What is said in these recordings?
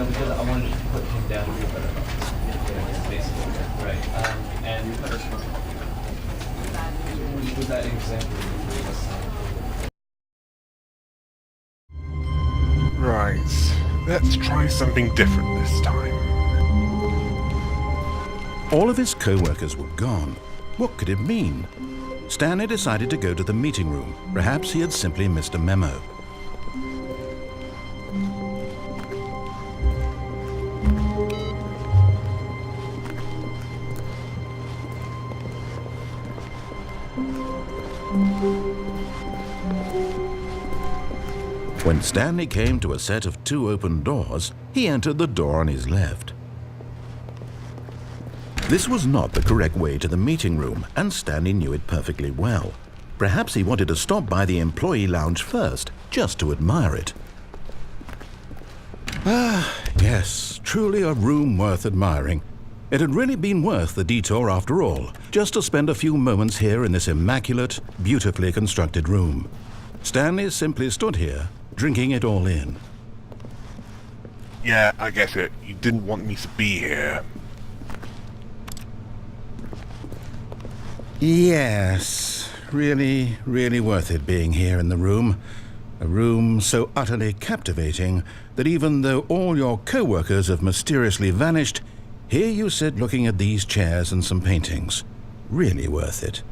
because I wanted to put him down here, but basically, right. And with that example, Right. Let's try something different this time. All of his co-workers were gone. What could it mean? Stanley decided to go to the meeting room. Perhaps he had simply missed a memo. When Stanley came to a set of 2 open doors, he entered the door on his left. This was not the correct way to the meeting room, and Stanley knew it perfectly well. Perhaps he wanted to stop by the employee lounge first, just to admire it. Ah, yes, truly a room worth admiring. It had really been worth the detour after all, just to spend a few moments here in this immaculate, beautifully constructed room. Stanley simply stood here, drinking it all in. Yeah, I get it. You didn't want me to be here. Yes, really, really worth it being here in the room. A room so utterly captivating that even though all your co-workers have mysteriously vanished, here you sit looking at these chairs and some paintings. Really worth it.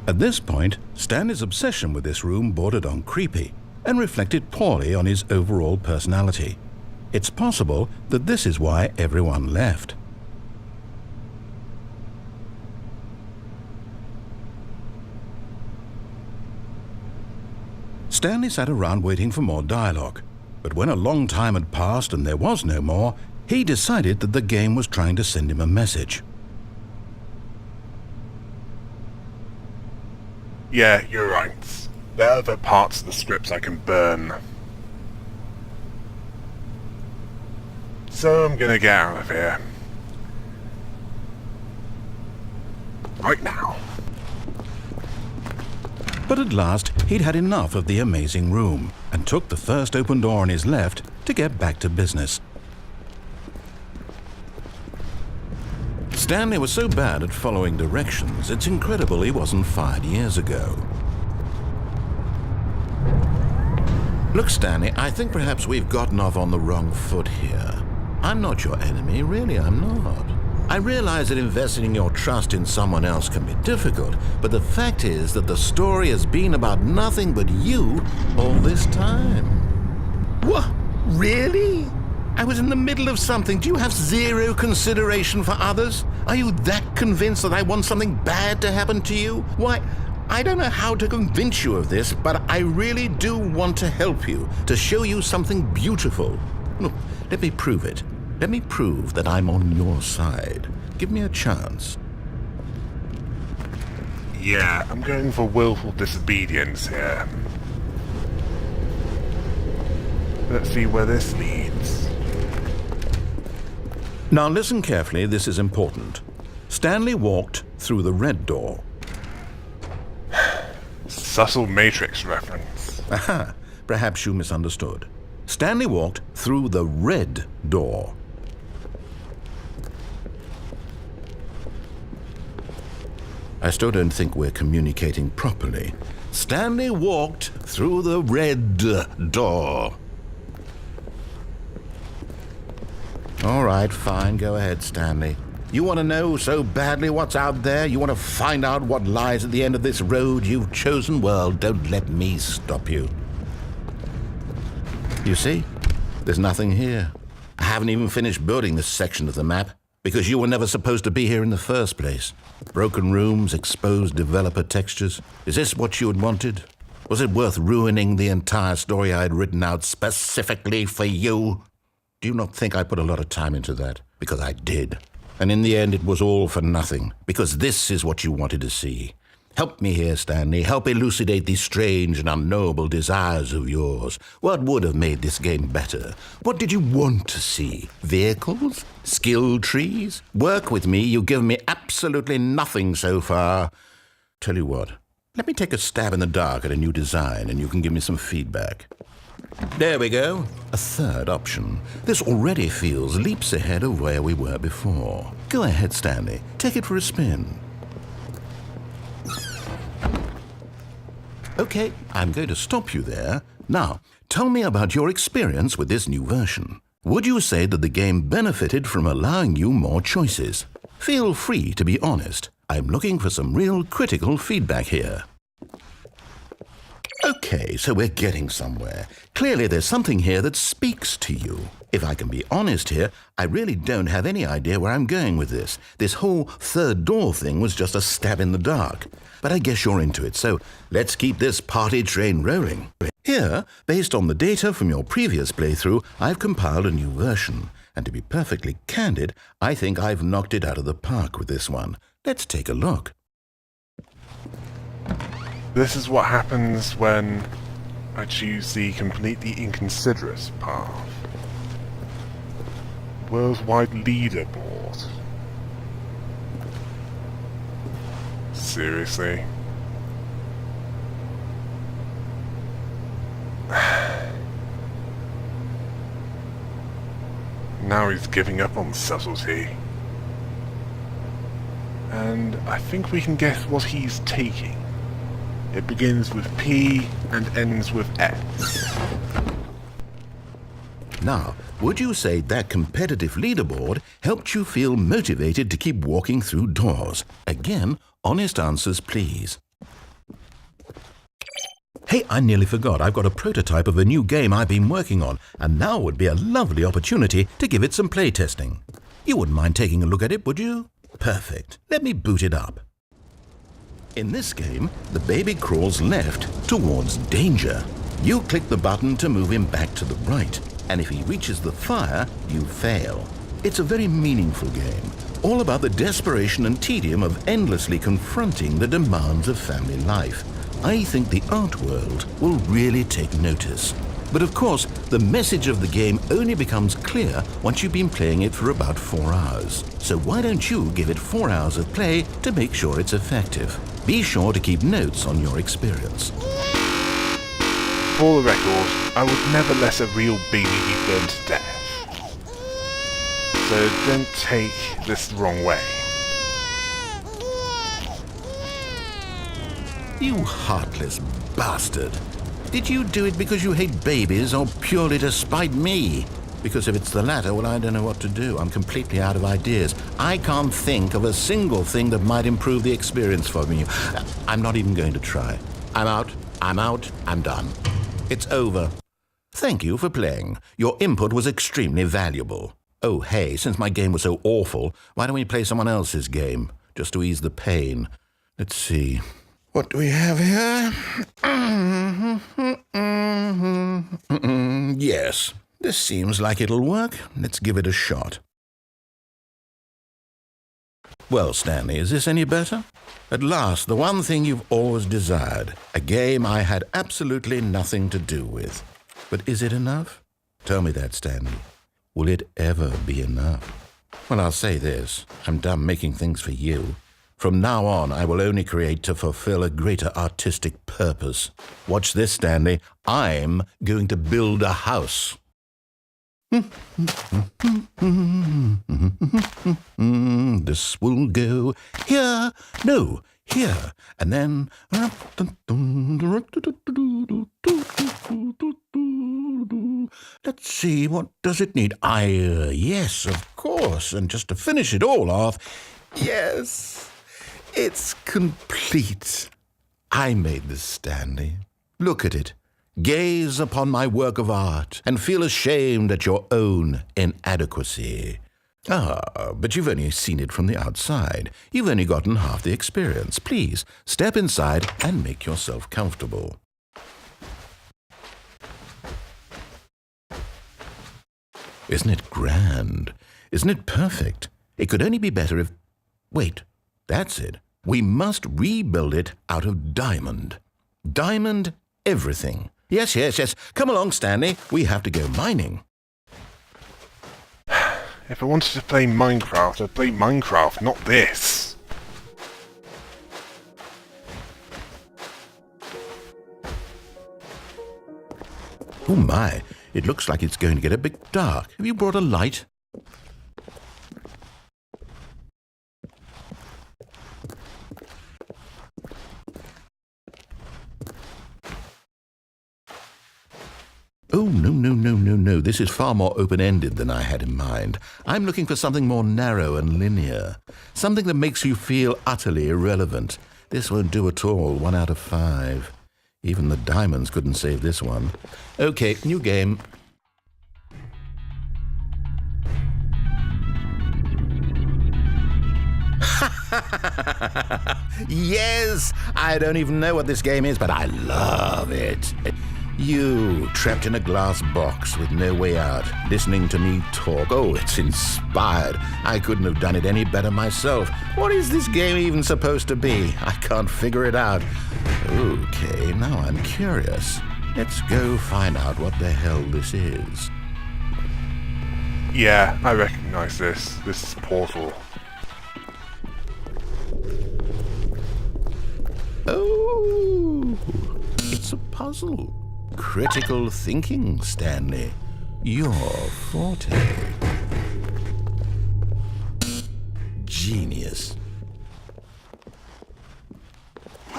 At this point, Stanley's obsession with this room bordered on creepy and reflected poorly on his overall personality. It's possible that this is why everyone left. Stanley sat around waiting for more dialogue, but when a long time had passed and there was no more, he decided that the game was trying to send him a message. Yeah, you're right. There are other parts of the scripts I can burn. So I'm gonna get out of here. Right now. But at last, he'd had enough of the amazing room and took the first open door on his left to get back to business. Stanley was so bad at following directions, it's incredible he wasn't fired years ago. Look, Stanley, I think perhaps we've gotten off on the wrong foot here. I'm not your enemy, really, I'm not. I realize that investing your trust in someone else can be difficult, but the fact is that the story has been about nothing but you all this time. What? Really? I was in the middle of something. Do you have zero consideration for others? Are you that convinced that I want something bad to happen to you? Why, I don't know how to convince you of this, but I really do want to help you, to show you something beautiful. Look, let me prove it. Let me prove that I'm on your side. Give me a chance. Yeah, I'm going for willful disobedience here. Let's see where this leads. Now listen carefully, this is important. Stanley walked through the red door. Subtle Matrix reference. Aha, perhaps you misunderstood. Stanley walked through the red door. I still don't think we're communicating properly. Stanley walked through the red door. All right, fine, go ahead, Stanley. You want to know so badly what's out there? You want to find out what lies at the end of this road you've chosen? Well, don't let me stop you. You see, there's nothing here. I haven't even finished building this section of the map, because you were never supposed to be here in the first place. Broken rooms, exposed developer textures. Is this what you had wanted? Was it worth ruining the entire story I had written out specifically for you? Do you not think I put a lot of time into that? Because I did. And in the end, it was all for nothing, because this is what you wanted to see. Help me here, Stanley. Help elucidate these strange and unknowable desires of yours. What would have made this game better? What did you want to see? Vehicles? Skill trees? Work with me. You've given me absolutely nothing so far. Tell you what, Let me take a stab in the dark at a new design and you can give me some feedback. There we go. A third option. This already feels leaps ahead of where we were before. Go ahead, Stanley. Take it for a spin. Okay, I'm going to stop you there. Now, tell me about your experience with this new version. Would you say that the game benefited from allowing you more choices? Feel free to be honest. I'm looking for some real critical feedback here. Okay, so we're getting somewhere. Clearly there's something here that speaks to you. If I can be honest here, I really don't have any idea where I'm going with this. This whole third door thing was just a stab in the dark. But I guess you're into it, so let's keep this party train rolling. Here, based on the data from your previous playthrough, I've compiled a new version. And to be perfectly candid, I think I've knocked it out of the park with this one. Let's take a look. This is what happens when I choose the completely inconsiderate path. Worldwide leaderboard. Seriously? Now he's giving up on subtlety. And I think we can guess what he's taking. It begins with P and ends with X. Now, would you say that competitive leaderboard helped you feel motivated to keep walking through doors? Again, honest answers, please. Hey, I nearly forgot. I've got a prototype of a new game I've been working on, and now would be a lovely opportunity to give it some playtesting. You wouldn't mind taking a look at it, would you? Perfect. Let me boot it up. In this game, the baby crawls left towards danger. You click the button to move him back to the right, and if he reaches the fire, you fail. It's a very meaningful game, all about the desperation and tedium of endlessly confronting the demands of family life. I think the art world will really take notice. But of course, the message of the game only becomes clear once you've been playing it for about 4 hours. So why don't you give it 4 hours of play to make sure it's effective? Be sure to keep notes on your experience. For the record, I would never let a real baby be burned to death. So don't take this the wrong way. You heartless bastard. Did you do it because you hate babies or purely to spite me? Because if it's the latter, well, I don't know what to do. I'm completely out of ideas. I can't think of a single thing that might improve the experience for me. I'm not even going to try. I'm out, I'm done. It's over. Thank you for playing. Your input was extremely valuable. Oh, hey, since my game was so awful, why don't we play someone else's game, just to ease the pain? Let's see. What do we have here? Yes, this seems like it'll work. Let's give it a shot. Well, Stanley, is this any better? At last, the one thing you've always desired. A game I had absolutely nothing to do with. But is it enough? Tell me that, Stanley. Will it ever be enough? Well, I'll say this. I'm done making things for you. From now on, I will only create to fulfill a greater artistic purpose. Watch this, Stanley. I'm going to build a house. This will go here, no, here, and then... Let's see, what does it need? Yes, of course, and just to finish it all off, yes, it's complete. I made this, Stanley. Look at it. Gaze upon my work of art and feel ashamed at your own inadequacy. Ah, but you've only seen it from the outside. You've only gotten half the experience. Please, step inside and make yourself comfortable. Isn't it grand? Isn't it perfect? It could only be better if... Wait, that's it. We must rebuild it out of diamond. Diamond everything. Yes. Come along, Stanley. We have to go mining. If I wanted to play Minecraft, I'd play Minecraft, not this. Oh my, it looks like it's going to get a bit dark. Have you brought a light? Oh, no. This is far more open-ended than I had in mind. I'm looking for something more narrow and linear. Something that makes you feel utterly irrelevant. This won't do at all. 1 out of 5. Even the diamonds couldn't save this one. Okay, new game. Yes! I don't even know what this game is, but I love it. You, trapped in a glass box with no way out, listening to me talk. Oh, it's inspired. I couldn't have done it any better myself. What is this game even supposed to be? I can't figure it out. Okay, now I'm curious. Let's go find out what the hell this is. Yeah, I recognize this. This is Portal. Oh, it's a puzzle. Critical thinking, Stanley. Your forte. Genius.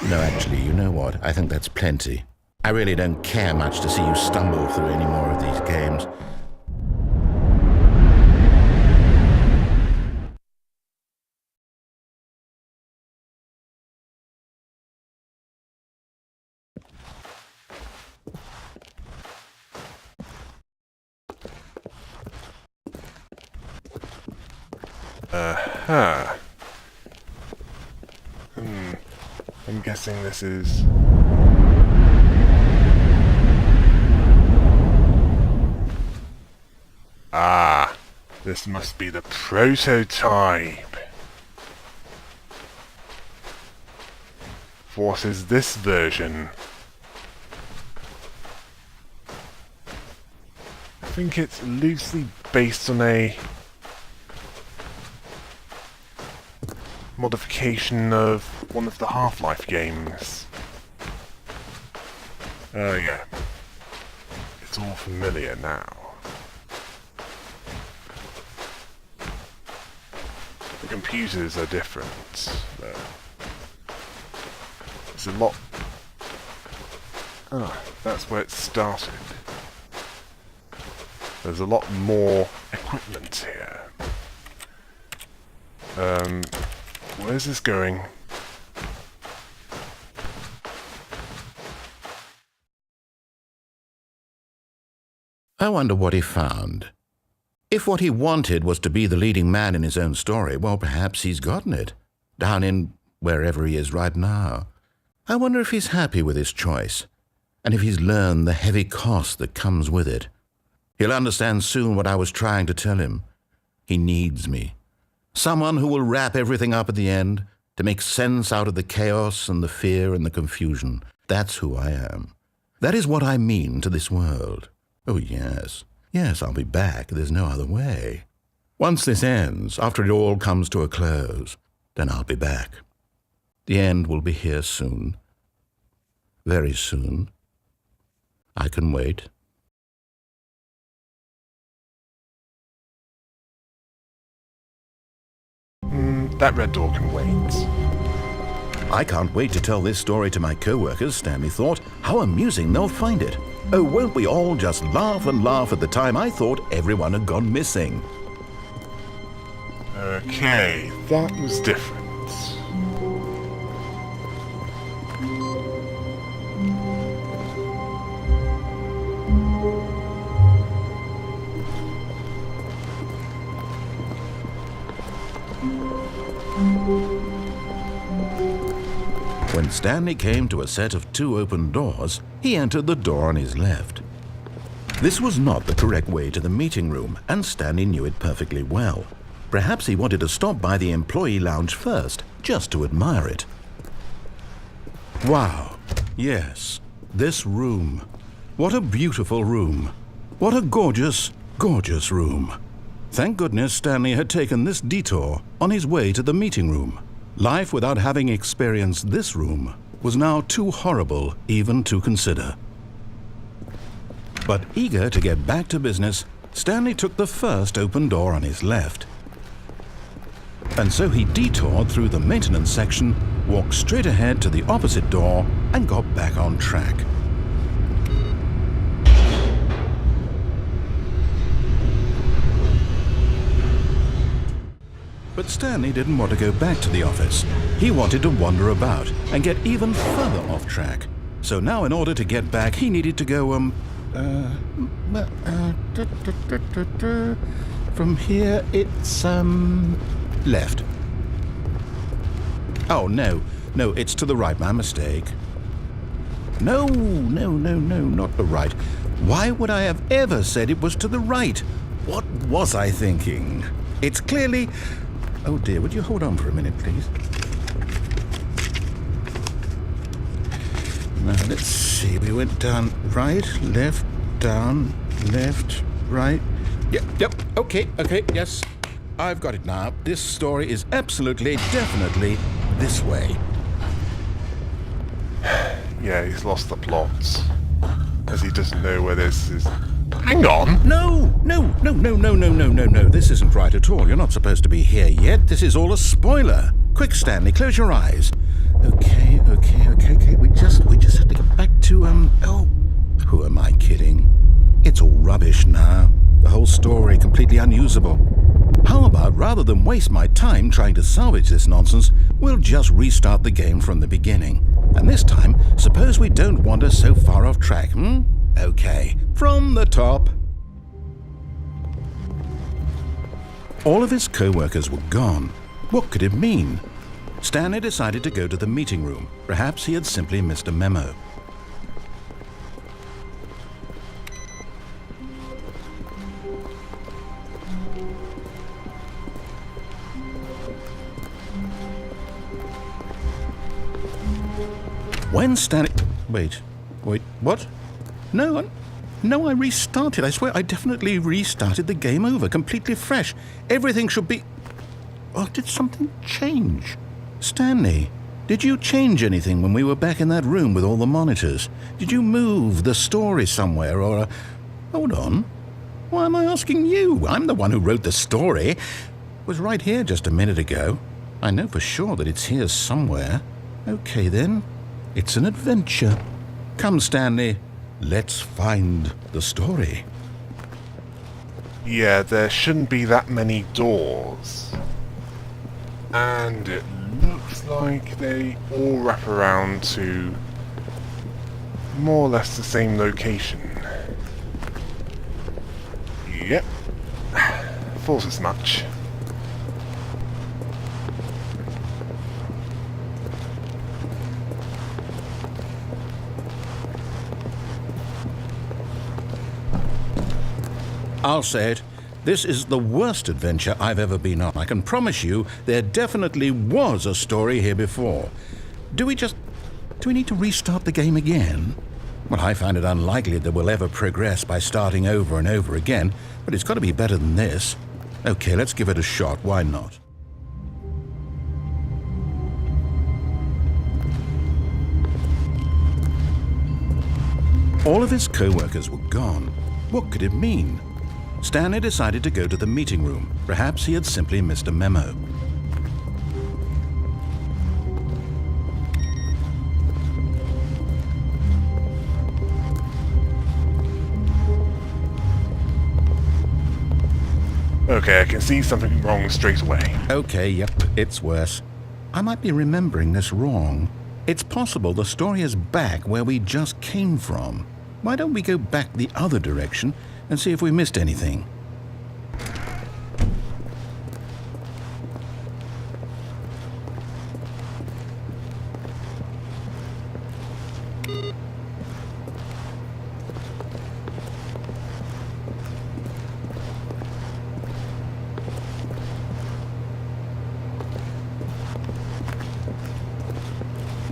No, actually, you know what? I think that's plenty. I really don't care much to see you stumble through any more of these games. I'm guessing this is... Ah, this must be the prototype. What is this version? I think it's loosely based on a modification of one of the Half-Life games. Oh yeah. It's all familiar now. The computers are different, though. It's a lot... Ah, that's where it started. There's a lot more equipment here. Where's this going? I wonder what he found. If what he wanted was to be the leading man in his own story, well, perhaps he's gotten it. Down in wherever he is right now. I wonder if he's happy with his choice, and if he's learned the heavy cost that comes with it. He'll understand soon what I was trying to tell him. He needs me. Someone who will wrap everything up at the end, to make sense out of the chaos and the fear and the confusion. That's who I am. That is what I mean to this world. Oh, yes. Yes, I'll be back. There's no other way. Once this ends, after it all comes to a close, then I'll be back. The end will be here soon. Very soon. I can wait. That red door can wait. I can't wait to tell this story to my co-workers, Stanley thought. How amusing they'll find it. Oh, won't we all just laugh and laugh at the time I thought everyone had gone missing. Okay, that was different. When Stanley came to a set of 2 open doors, he entered the door on his left. This was not the correct way to the meeting room, and Stanley knew it perfectly well. Perhaps he wanted to stop by the employee lounge first, just to admire it. Wow, yes, this room. What a beautiful room. What a gorgeous, gorgeous room. Thank goodness Stanley had taken this detour on his way to the meeting room. Life without having experienced this room was now too horrible even to consider. But eager to get back to business, Stanley took the first open door on his left. And so he detoured through the maintenance section, walked straight ahead to the opposite door, and got back on track. But Stanley didn't want to go back to the office. He wanted to wander about and get even further off track. So now in order to get back, he needed to go, from here it's, left. Oh, no, it's to the right, my mistake. No, not the right. Why would I have ever said it was to the right? What was I thinking? It's clearly... Oh dear, would you hold on for a minute, please? Now, let's see, we went down right, left, down, left, right. Yep, okay, yes. I've got it now. This story is absolutely, definitely this way. Yeah, he's lost the plot. As he doesn't know where this is. Hang on! No! This isn't right at all. You're not supposed to be here yet. This is all a spoiler. Quick, Stanley, close your eyes. Okay. We just have to get back to, oh, who am I kidding? It's all rubbish now. The whole story completely unusable. How about, rather than waste my time trying to salvage this nonsense, we'll just restart the game from the beginning. And this time, suppose we don't wander so far off track, Okay, from the top. All of his co-workers were gone. What could it mean? Stanley decided to go to the meeting room. Perhaps he had simply missed a memo. When Stanley... Wait, what? No, I restarted. I swear I definitely restarted the game over, completely fresh. Everything should be... Oh, did something change? Stanley, did you change anything when we were back in that room with all the monitors? Did you move the story somewhere or... Hold on. Why am I asking you? I'm the one who wrote the story. It was right here just a minute ago. I know for sure that it's here somewhere. Okay, then. It's an adventure. Come, Stanley. Let's find the story. Yeah, there shouldn't be that many doors. And it looks like they all wrap around to more or less the same location. Yep. Thought as much. I'll say it. This is the worst adventure I've ever been on. I can promise you there definitely was a story here before. Do we need to restart the game again? Well, I find it unlikely that we'll ever progress by starting over and over again, but it's got to be better than this. Okay, let's give it a shot. Why not? All of his co-workers were gone. What could it mean? Stanley decided to go to the meeting room. Perhaps he had simply missed a memo. Okay, I can see something wrong straight away. Okay, yep, it's worse. I might be remembering this wrong. It's possible the story is back where we just came from. Why don't we go back the other direction and see if we missed anything?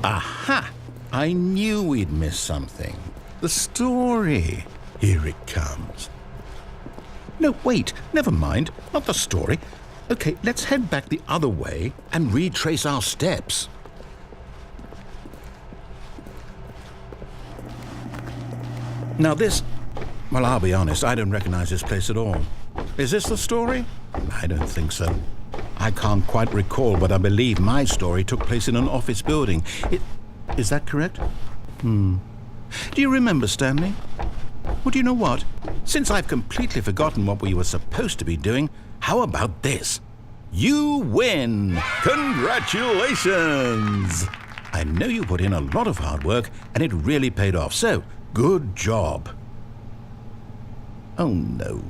Aha! I knew we'd missed something. The story. Here it comes. No, wait, never mind. Not the story. Okay, let's head back the other way and retrace our steps. Now this... Well, I'll be honest, I don't recognize this place at all. Is this the story? I don't think so. I can't quite recall, but I believe my story took place in an office building. Is that correct? Do you remember, Stanley? Well, do you know what? Since I've completely forgotten what we were supposed to be doing, how about this? You win! Congratulations! I know you put in a lot of hard work, and it really paid off, so good job. Oh, no.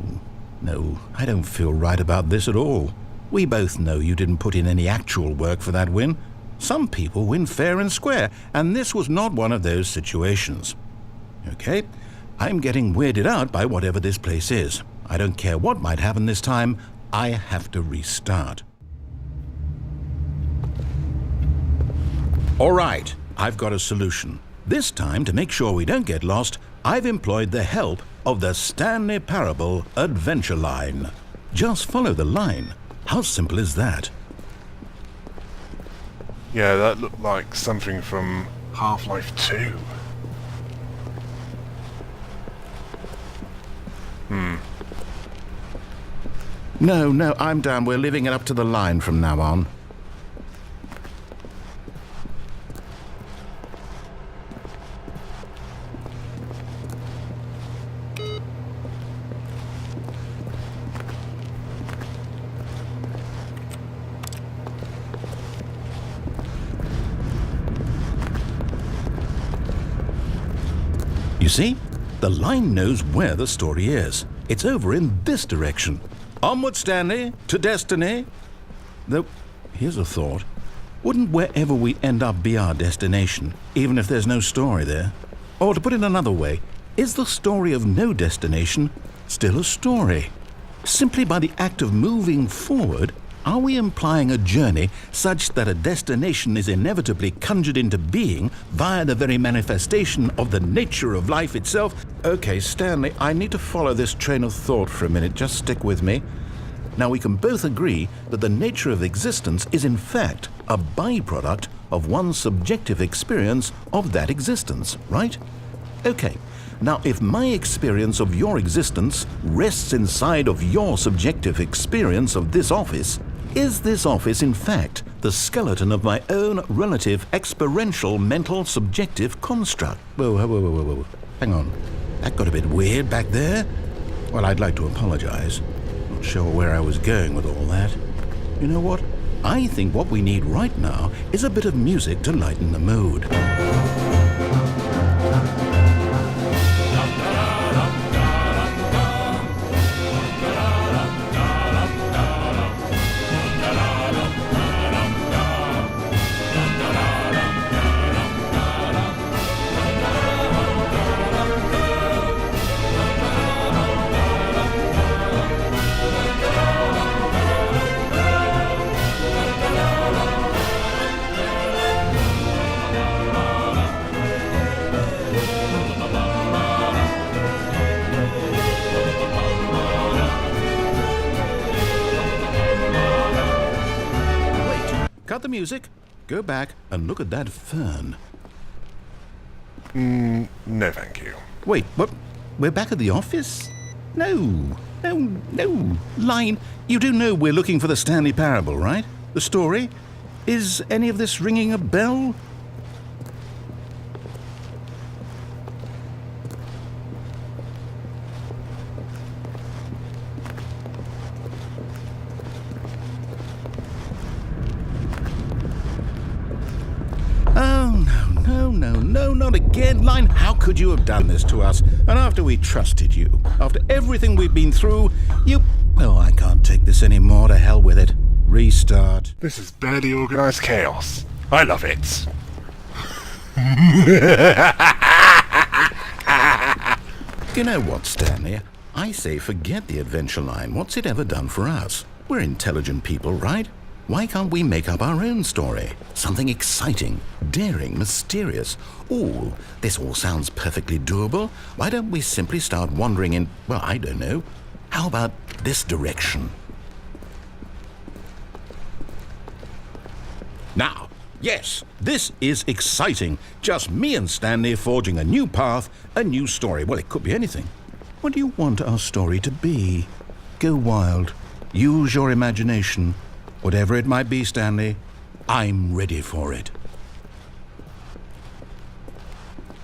No, I don't feel right about this at all. We both know you didn't put in any actual work for that win. Some people win fair and square, and this was not one of those situations. Okay, I'm getting weirded out by whatever this place is. I don't care what might happen this time, I have to restart. All right, I've got a solution. This time, to make sure we don't get lost, I've employed the help of the Stanley Parable Adventure Line. Just follow the line. How simple is that? Yeah, that looked like something from Half-Life 2. No, I'm down. We're leaving it up to the line from now on. You see? The line knows where the story is. It's over in this direction. Onward, Stanley, to destiny. Though, here's a thought. Wouldn't wherever we end up be our destination, even if there's no story there? Or to put it another way, is the story of no destination still a story? Simply by the act of moving forward, are we implying a journey such that a destination is inevitably conjured into being via the very manifestation of the nature of life itself? Okay, Stanley, I need to follow this train of thought for a minute. Just stick with me. Now, we can both agree that the nature of existence is in fact a byproduct of one's subjective experience of that existence, right? Okay. Now, if my experience of your existence rests inside of your subjective experience of this office, is this office, in fact, the skeleton of my own relative experiential mental subjective construct? Whoa. Hang on. That got a bit weird back there. Well, I'd like to apologize. Not sure where I was going with all that. You know what? I think what we need right now is a bit of music to lighten the mood. Cut the music, go back and look at that fern. No thank you. Wait, what? We're back at the office? No. Line, you do know we're looking for the Stanley Parable, right? The story? Is any of this ringing a bell? No, not again. Line, how could you have done this to us? And after we trusted you, after everything we've been through, you... Oh, I can't take this anymore. To hell with it. Restart. This is barely organized chaos. I love it. You know what, Stanley? I say forget the adventure line. What's it ever done for us? We're intelligent people, right? Why can't we make up our own story? Something exciting, daring, mysterious. Ooh, this all sounds perfectly doable. Why don't we simply start wandering in, well, I don't know. How about this direction? Now, yes, this is exciting. Just me and Stanley forging a new path, a new story. Well, it could be anything. What do you want our story to be? Go wild. Use your imagination. Whatever it might be, Stanley, I'm ready for it.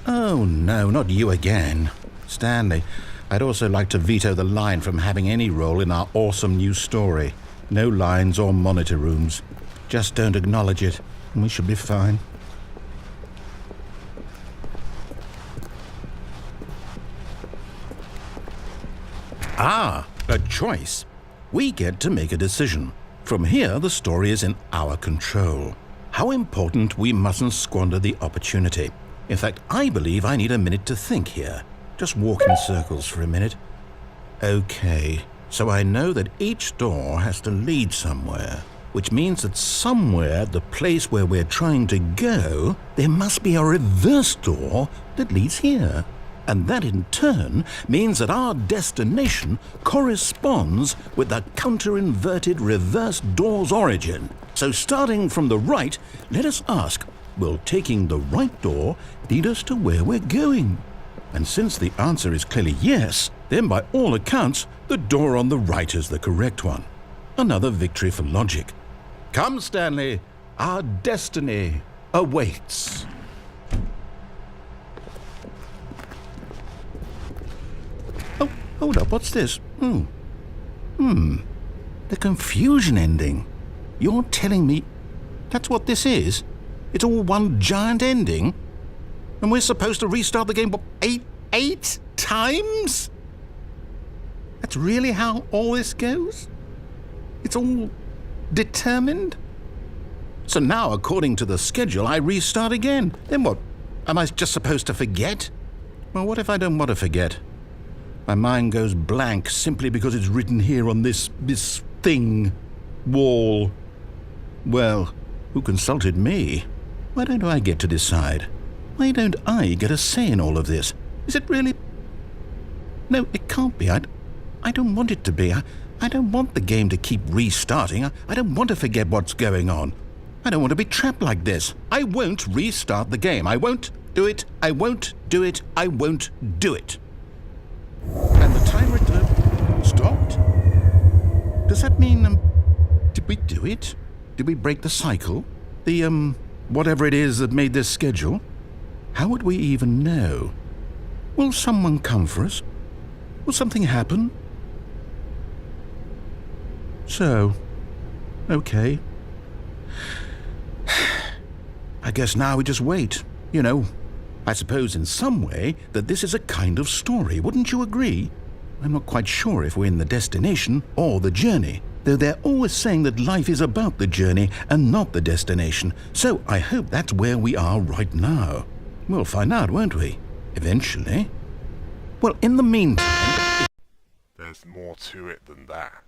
Oh, no, not you again. Stanley, I'd also like to veto the line from having any role in our awesome new story. No lines or monitor rooms. Just don't acknowledge it, and we should be fine. Ah, a choice. We get to make a decision. From here, the story is in our control. How important we mustn't squander the opportunity. In fact, I believe I need a minute to think here. Just walk in circles for a minute. Okay, so I know that each door has to lead somewhere, which means that somewhere at the place where we're trying to go, there must be a reverse door that leads here. And that in turn means that our destination corresponds with the counter-inverted reverse door's origin. So starting from the right, let us ask, will taking the right door lead us to where we're going? And since the answer is clearly yes, then by all accounts, the door on the right is the correct one. Another victory for logic. Come, Stanley, our destiny awaits. Oh, hold up, what's this? The confusion ending. You're telling me that's what this is? It's all one giant ending? And we're supposed to restart the game, what, eight times? That's really how all this goes? It's all determined? So now, according to the schedule, I restart again. Then what? Am I just supposed to forget? Well, what if I don't want to forget? My mind goes blank simply because it's written here on this thing, wall. Well, who consulted me? Why don't I get to decide? Why don't I get a say in all of this? Is it really? No, it can't be. I don't want it to be. I don't want the game to keep restarting. I don't want to forget what's going on. I don't want to be trapped like this. I won't restart the game. I won't do it. I won't do it. I won't do it. And the timer stopped? Does that mean, did we do it? Did we break the cycle? The, whatever it is that made this schedule? How would we even know? Will someone come for us? Will something happen? So, okay. I guess now we just wait, you know. I suppose in some way that this is a kind of story, wouldn't you agree? I'm not quite sure if we're in the destination or the journey, though they're always saying that life is about the journey and not the destination, so I hope that's where we are right now. We'll find out, won't we? Eventually. Well, in the meantime... There's more to it than that.